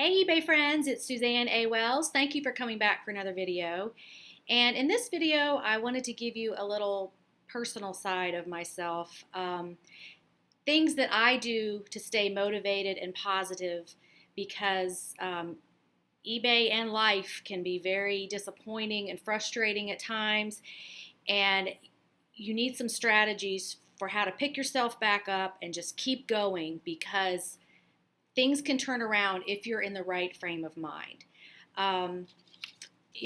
Hey eBay friends, it's Suzanne A. Wells. Thank you for coming back for another video. And in this video, I wanted to give you a little personal side of myself. Things that I do to stay motivated and positive because eBay and life can be very disappointing and frustrating at times. And you need some strategies for how to pick yourself back up and just keep going because things can turn around if you're in the right frame of mind. Um,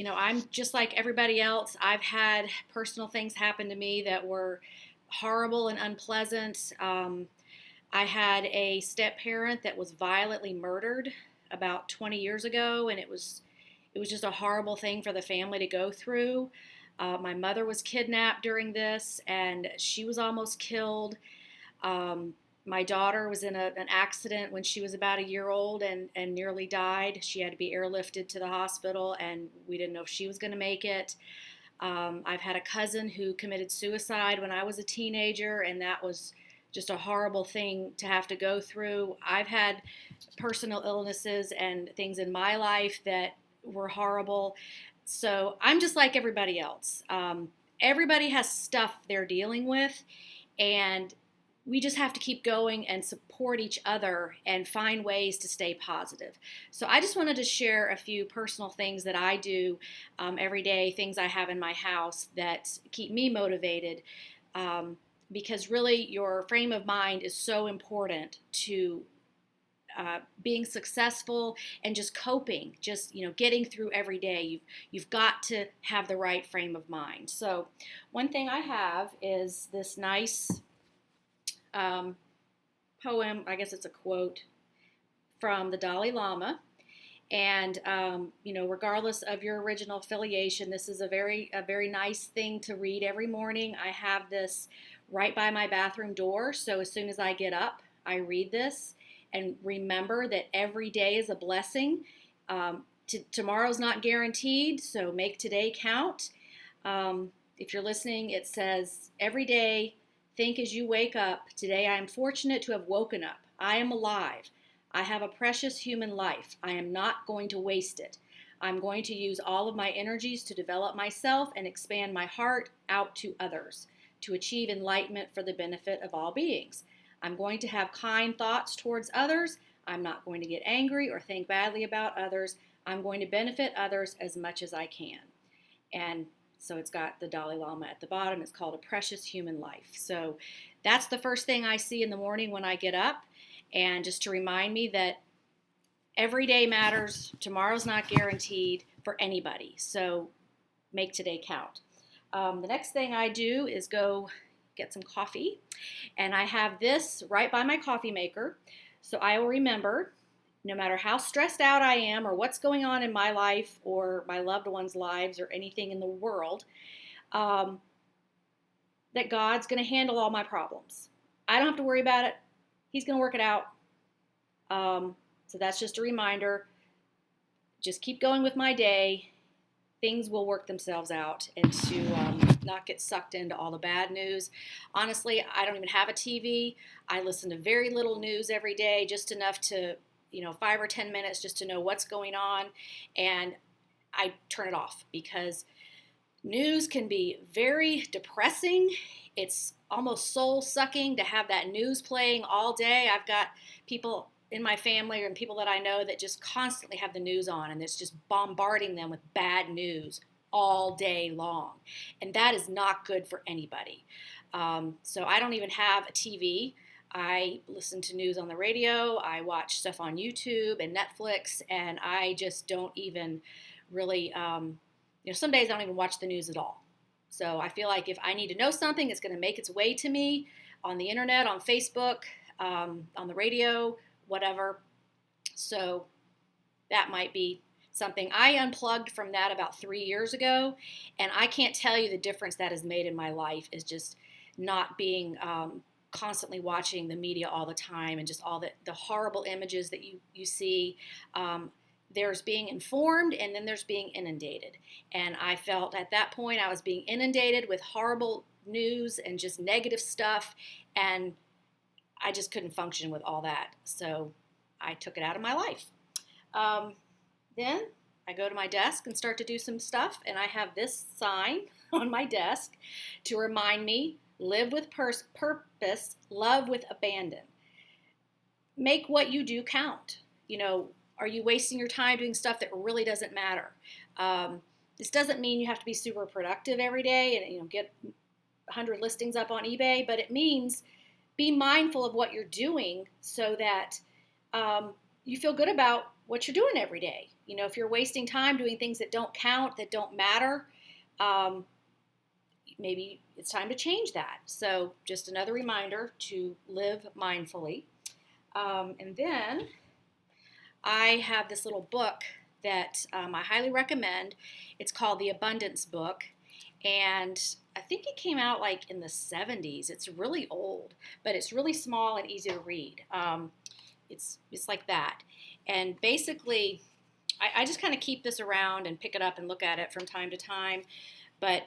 I'm just like everybody else. I've had personal things happen to me that were horrible and unpleasant. I had a step parent that was violently murdered about 20 years ago, and it was just a horrible thing for the family to go through. My mother was kidnapped during this, and she was almost killed. Um, my daughter was in an accident when she was about a year old and nearly died. She had to be airlifted to the hospital, and we didn't know if she was going to make it. I've had a cousin who committed suicide when I was a teenager, and that was just a horrible thing to have to go through. I've had personal illnesses and things in my life that were horrible. So I'm just like everybody else. Everybody has stuff they're dealing with, and we just have to keep going and support each other and find ways to stay positive. So I just wanted to share a few personal things that I do every day, things I have in my house that keep me motivated. Because really your frame of mind is so important to being successful and just coping, just getting through every day. You've got to have the right frame of mind. So one thing I have is this nice poem. I guess it's a quote from the Dalai Lama. And regardless of your original affiliation, this is a very nice thing to read every morning. I have this right by my bathroom door, so as soon as I get up, I read this and remember that every day is a blessing. Tomorrow's not guaranteed, so make today count. If you're listening, it says, every day, think as you wake up. Today I am fortunate to have woken up. I am alive. I have a precious human life. I am not going to waste it. I'm going to use all of my energies to develop myself and expand my heart out to others, to achieve enlightenment for the benefit of all beings. I'm going to have kind thoughts towards others. I'm not going to get angry or think badly about others. I'm going to benefit others as much as I can. And so it's got the Dalai Lama at the bottom. It's called A Precious Human Life. So that's the first thing I see in the morning when I get up. And just to remind me that every day matters. Tomorrow's not guaranteed for anybody. So make today count. The next thing I do is go get some coffee. And I have this right by my coffee maker. So I will remember, no matter how stressed out I am or what's going on in my life or my loved ones' lives or anything in the world, that God's going to handle all my problems. I don't have to worry about it. He's going to work it out. So that's just a reminder. Just keep going with my day. Things will work themselves out, and to not get sucked into all the bad news. Honestly, I don't even have a TV. I listen to very little news every day, just enough to 5 or 10 minutes just to know what's going on, and I turn it off because news can be very depressing. It's almost soul-sucking to have that news playing all day. I've got people in my family and people that I know that just constantly have the news on, and it's just bombarding them with bad news all day long, and that is not good for anybody. So I don't even have a TV. I listen to news on the radio, I watch stuff on YouTube and Netflix, and I just don't even really, some days I don't even watch the news at all. So I feel like if I need to know something, it's going to make its way to me on the internet, on Facebook, on the radio, whatever. So that might be something. I unplugged from that about 3 years ago, and I can't tell you the difference that has made in my life is just not being constantly watching the media all the time and just all the horrible images that you see. There's being informed, and then there's being inundated. And I felt at that point I was being inundated with horrible news and just negative stuff, and I just couldn't function with all that. So I took it out of my life. Um, then I go to my desk and start to do some stuff, and I have this sign on my desk to remind me: live with purpose, love with abandon. Make what you do count. Are you wasting your time doing stuff that really doesn't matter? This doesn't mean you have to be super productive every day and get 100 listings up on eBay, but it means be mindful of what you're doing so that you feel good about what you're doing every day. If you're wasting time doing things that don't count, that don't matter, maybe it's time to change that. So just another reminder to live mindfully. And then I have this little book that I highly recommend. It's called The Abundance Book. And I think it came out like in the 70s. It's really old, but it's really small and easy to read. It's like that. And basically, I just kind of keep this around and pick it up and look at it from time to time. But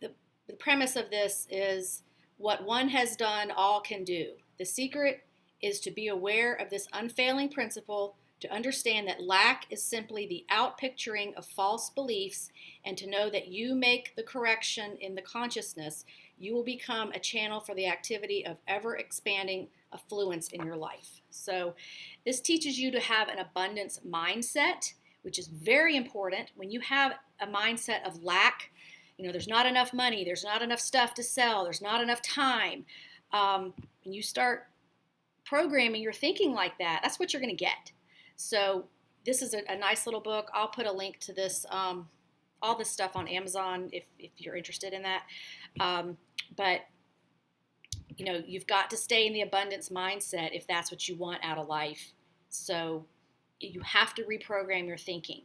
the premise of this is what one has done, all can do. The secret is to be aware of this unfailing principle, to understand that lack is simply the outpicturing of false beliefs, and to know that you make the correction in the consciousness, you will become a channel for the activity of ever-expanding affluence in your life. So this teaches you to have an abundance mindset, which is very important. When you have a mindset of lack, there's not enough money, there's not enough stuff to sell, there's not enough time, and you start programming your thinking like that, that's what you're going to get. So this is a nice little book. I'll put a link to this, all this stuff on Amazon if you're interested in that. But you've got to stay in the abundance mindset if that's what you want out of life. So you have to reprogram your thinking.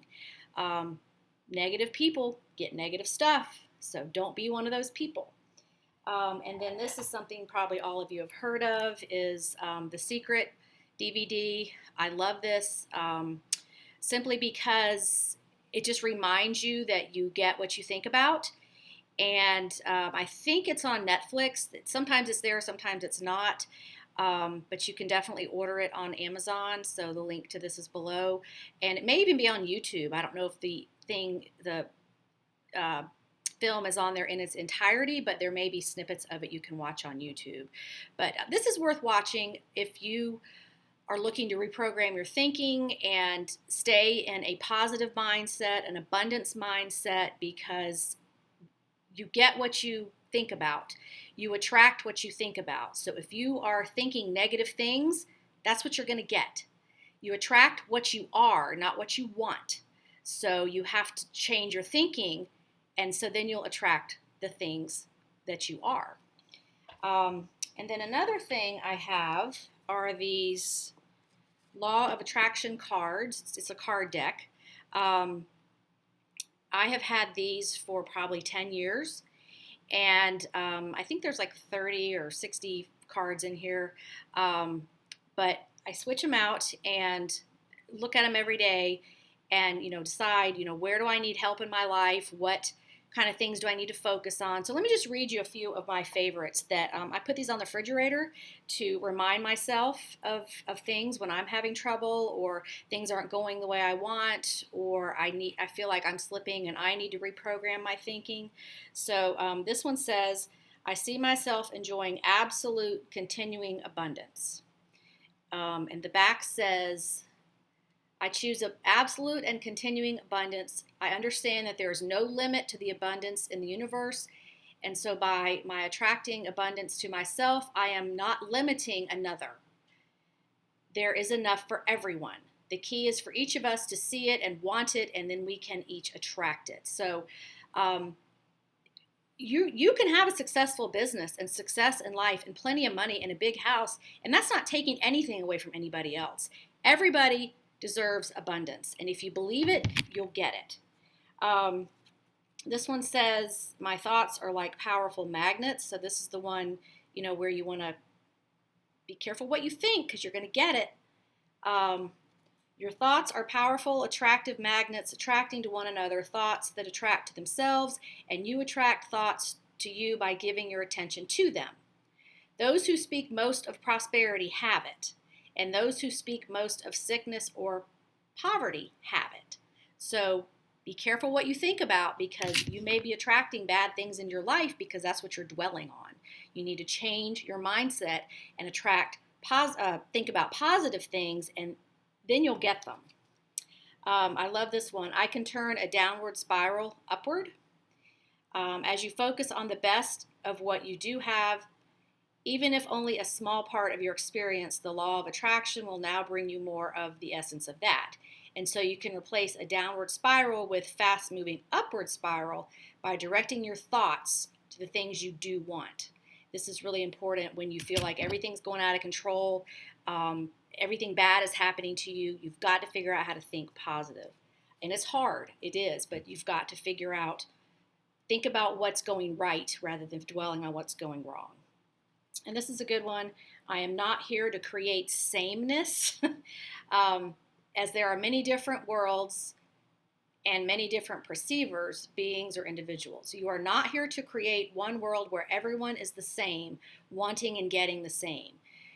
Negative people get negative stuff, so don't be one of those people. And then this is something probably all of you have heard of, is The Secret DVD. I love this simply because it just reminds you that you get what you think about. And I think it's on Netflix. Sometimes it's there, sometimes it's not. But you can definitely order it on Amazon. So the link to this is below. And it may even be on YouTube. I don't know if the film is on there in its entirety, but there may be snippets of it you can watch on YouTube. But this is worth watching if you are looking to reprogram your thinking and stay in a positive mindset, an abundance mindset, because you get what you think about. You attract what you think about. So if you are thinking negative things, that's what you're going to get. You attract what you are, not what you want. So you have to change your thinking, and so then you'll attract the things that you are. And then another thing I have are these Law of Attraction cards. It's a card deck. I have had these for probably 10 years. And I think there's like 30 or 60 cards in here. But I switch them out and look at them every day and, decide, where do I need help in my life? What kind of things do I need to focus on? So let me just read you a few of my favorites that I put these on the refrigerator to remind myself of things when I'm having trouble, or things aren't going the way I want, or I feel like I'm slipping and I need to reprogram my thinking. So this one says, I see myself enjoying absolute continuing abundance. And the back says, I choose absolute and continuing abundance. I understand that there is no limit to the abundance in the universe. And so by my attracting abundance to myself, I am not limiting another. There is enough for everyone. The key is for each of us to see it and want it, and then we can each attract it. So you can have a successful business and success in life and plenty of money and a big house, and that's not taking anything away from anybody else. Everybody deserves abundance, and if you believe it, you'll get it. This one says, my thoughts are like powerful magnets. So this is the one, where you want to be careful what you think, because you're going to get it. Your thoughts are powerful, attractive magnets, attracting to one another, thoughts that attract to themselves, and you attract thoughts to you by giving your attention to them. Those who speak most of prosperity have it, and those who speak most of sickness or poverty habit. So be careful what you think about, because you may be attracting bad things in your life because that's what you're dwelling on. You need to change your mindset and think about positive things, and then you'll get them. I love this one. I can turn a downward spiral upward. As you focus on the best of what you do have, even if only a small part of your experience, the law of attraction will now bring you more of the essence of that. And so you can replace a downward spiral with fast-moving upward spiral by directing your thoughts to the things you do want. This is really important when you feel like everything's going out of control, everything bad is happening to you. You've got to figure out how to think positive. And it's hard, it is, but you've got to think about what's going right rather than dwelling on what's going wrong. And this is a good one. I am not here to create sameness, as there are many different worlds and many different perceivers, beings, or individuals. You are not here to create one world where everyone is the same, wanting and getting the same.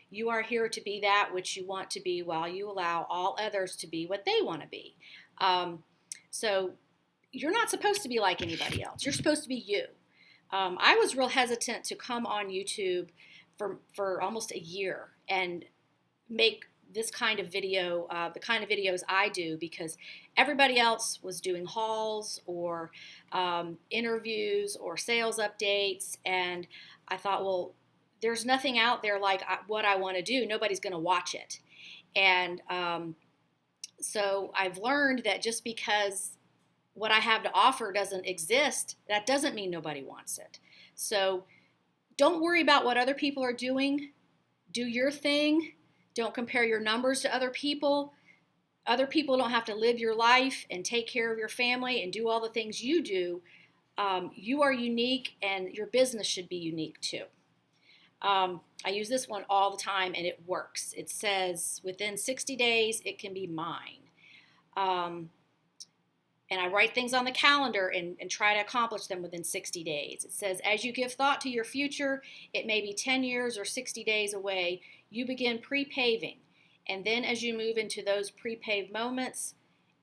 You are here to be that which you want to be, while you allow all others to be what they want to be. So you're not supposed to be like anybody else. You're supposed to be you. I was real hesitant to come on YouTube for almost a year and make this kind of video, the kind of videos I do, because everybody else was doing hauls or interviews or sales updates, and I thought, well, there's nothing out there like what I want to do. Nobody's going to watch it. And so I've learned that just because what I have to offer doesn't exist, that doesn't mean nobody wants it. So don't worry about what other people are doing. Do your thing. Don't compare your numbers to other people. Other people don't have to live your life and take care of your family and do all the things you do. You are unique, and your business should be unique too. I use this one all the time, and it works. It says, within 60 days, it can be mine. And I write things on the calendar and try to accomplish them within 60 days. It says, as you give thought to your future, it may be 10 years or 60 days away, you begin pre-paving. And then as you move into those pre-paved moments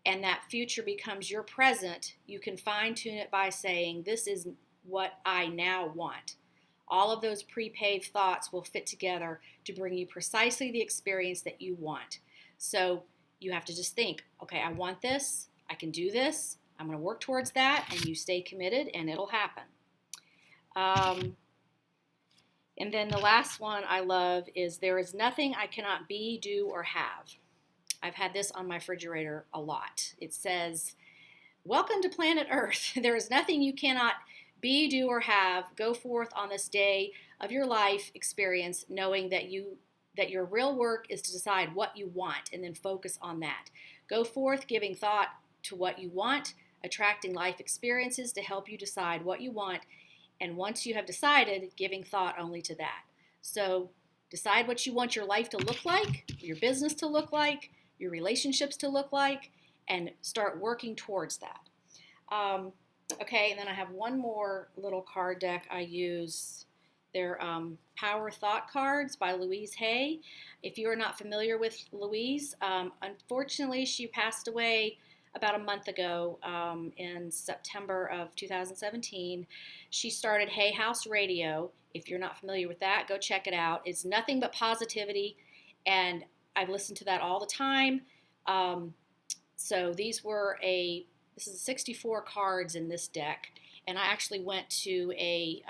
and that future becomes your present, you can fine-tune it by saying, this is what I now want. All of those pre-paved thoughts will fit together to bring you precisely the experience that you want. So you have to just think, okay, I want this. I can do this. I'm going to work towards that, and you stay committed, and it'll happen. And then the last one I love is, there is nothing I cannot be, do, or have. I've had this on my refrigerator a lot. It says, welcome to planet Earth. There is nothing you cannot be, do, or have. Go forth on this day of your life experience, knowing that your real work is to decide what you want and then focus on that. Go forth giving thought to what you want, attracting life experiences to help you decide what you want, and once you have decided, giving thought only to that. So decide what you want your life to look like, your business to look like, your relationships to look like, and start working towards that. Okay, and then I have one more little card deck I use. They're Power Thought Cards by Louise Hay. If you are not familiar with Louise, unfortunately she passed away about a month ago, in September of 2017. She started Hay House Radio. If you're not familiar with that, go check it out. It's nothing but positivity, and I've listened to that all the time. So this is 64 cards in this deck, and I actually went to a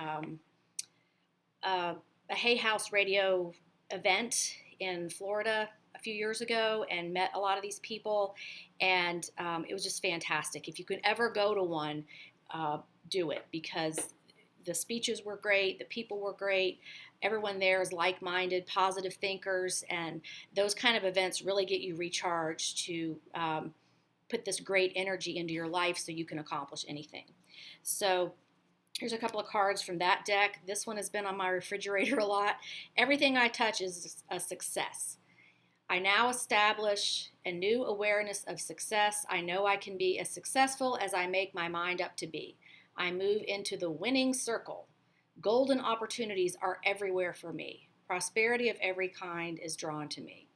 Hay House Radio event in Florida a few years ago and met a lot of these people, and it was just fantastic. If you could ever go to one, do it, because the speeches were great, the people were great, everyone there is like-minded, positive thinkers, and those kind of events really get you recharged to put this great energy into your life so you can accomplish anything. So here's a couple of cards from that deck. This one has been on my refrigerator a lot. Everything I touch is a success. I now establish a new awareness of success. I know I can be as successful as I make my mind up to be. I move into the winning circle. Golden opportunities are everywhere for me. Prosperity of every kind is drawn to me.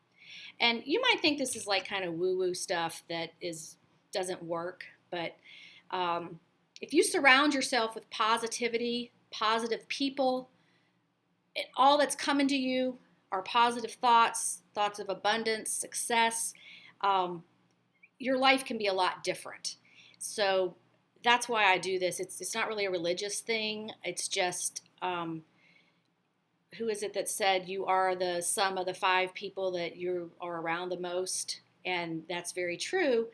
And you might think this is like kind of woo-woo stuff that doesn't work, but if you surround yourself with positivity, positive people, all that's coming to you are positive thoughts, thoughts of abundance, success. Your life can be a lot different. So that's why I do this. It's not really a religious thing. It's just, who is it that said you are the sum of the 5 people that you are around the most? And that's very true.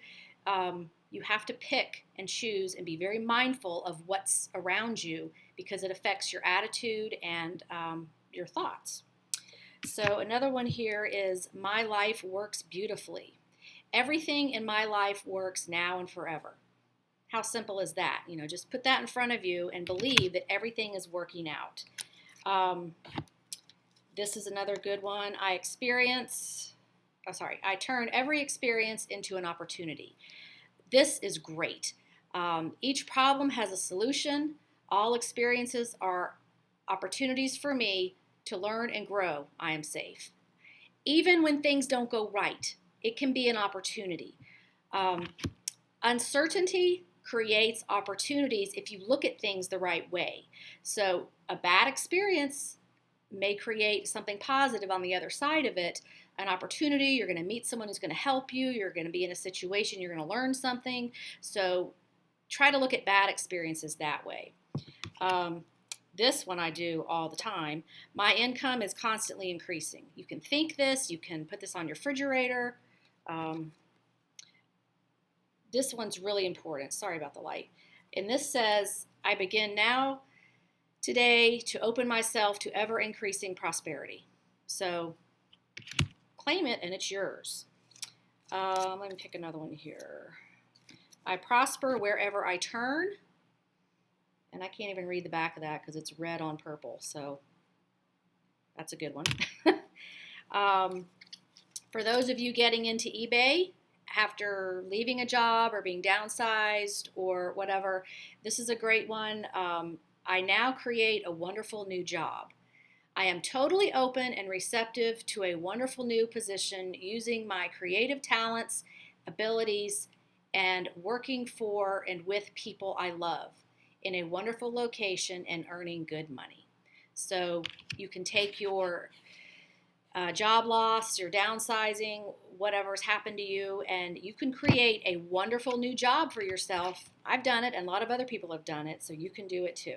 You have to pick and choose and be very mindful of what's around you because it affects your attitude and your thoughts. So another one here is, my life works beautifully. Everything in my life works now and forever. How simple is that? Just put that in front of you and believe that everything is working out. This is another good one. I turn every experience into an opportunity. This is great. Each problem has a solution. All experiences are opportunities for me to learn and grow. I am safe. Even when things don't go right, it can be an opportunity. Uncertainty creates opportunities if you look at things the right way. So a bad experience may create something positive on the other side of it, an opportunity. You're going to meet someone who's going to help you. You're going to be in a situation, you're going to learn something. So try to look at bad experiences that way. This one I do all the time. My income is constantly increasing. You can think this. You can put this on your refrigerator. This one's really important. Sorry about the light. And this says, I begin now, today, to open myself to ever-increasing prosperity. So claim it, and it's yours. Let me pick another one here. I prosper wherever I turn. And I can't even read the back of that because it's red on purple. So that's a good one. For those of you getting into eBay after leaving a job or being downsized or whatever, this is a great one. I now create a wonderful new job. I am totally open and receptive to a wonderful new position using my creative talents, abilities, and working for and with people I love in a wonderful location and earning good money. So you can take your job loss, your downsizing, whatever's happened to you, and you can create a wonderful new job for yourself. I've done it, and a lot of other people have done it, so you can do it too.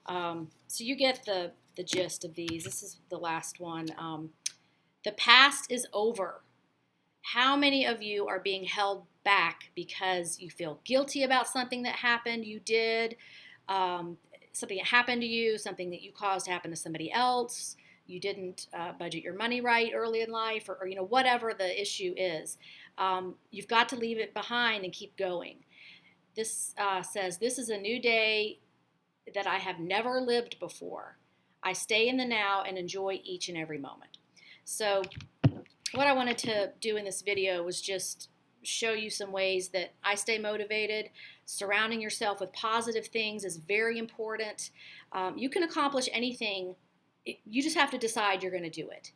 So you get the gist of these. This is the last one. The past is over. How many of you are being held back because you feel guilty about something that happened, you did, something that happened to you, something that you caused to happen to somebody else, you didn't budget your money right early in life, or whatever the issue is. You've got to leave it behind and keep going. This says, this is a new day that I have never lived before. I stay in the now and enjoy each and every moment. So what I wanted to do in this video was just show you some ways that I stay motivated. Surrounding yourself with positive things is very important. You can accomplish anything. You just have to decide you're going to do it.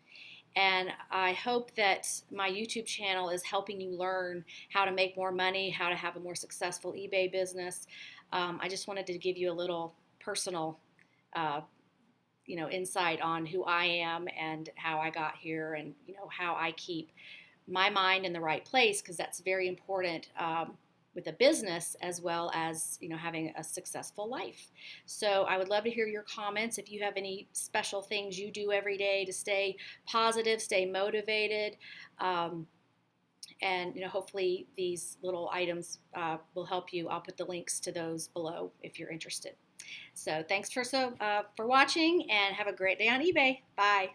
And I hope that my YouTube channel is helping you learn how to make more money, how to have a more successful eBay business. I just wanted to give you a little personal insight on who I am and how I got here, and how I keep my mind in the right place, because that's very important with a business as well as having a successful life. So I would love to hear your comments. If you have any special things you do every day to stay positive, stay motivated, and hopefully these little items will help you. I'll put the links to those below if you're interested. So thanks for watching, and have a great day on eBay. Bye.